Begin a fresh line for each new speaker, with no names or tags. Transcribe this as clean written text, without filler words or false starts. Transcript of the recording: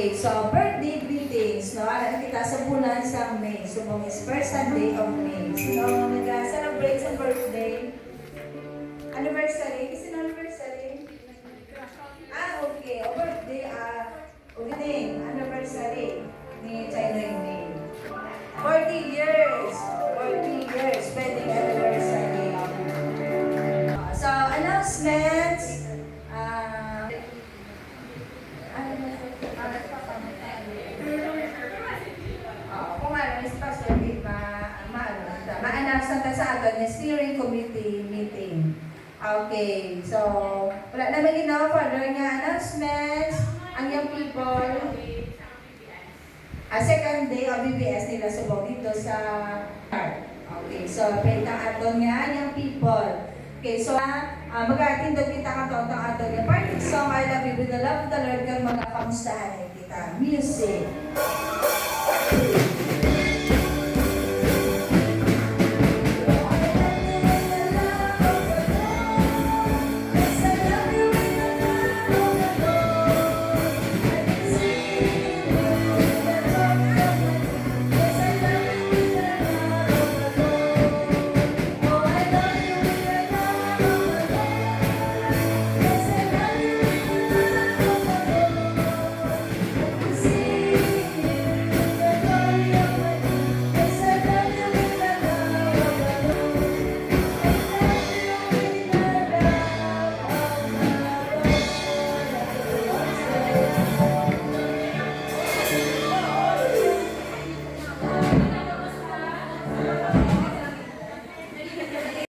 Okay, so birthday greetings, no? Alam kita sa bulan sa May. So, mong is first Sunday of May. Sino nag-celebrate sa birthday? Anniversary? Sino anniversary? Okay. O birthday, ulitin, anniversary ni China May. 40 years. 40 years, wedding anniversary. So, announcements. Kung ano, Ms. Pastor, ma-announce na sa atin na steering committee meeting. Okay, so, wala naman ginawa further nga announcements. Ang young people, second day of BBS nila subong dito sa park. Okay, so, pwede ang aton nga young people. Okay, so, mag-atindog kita ka to ang aton nga party song, I love you with the love of the Lord, kang mga kamustahan kita. Music.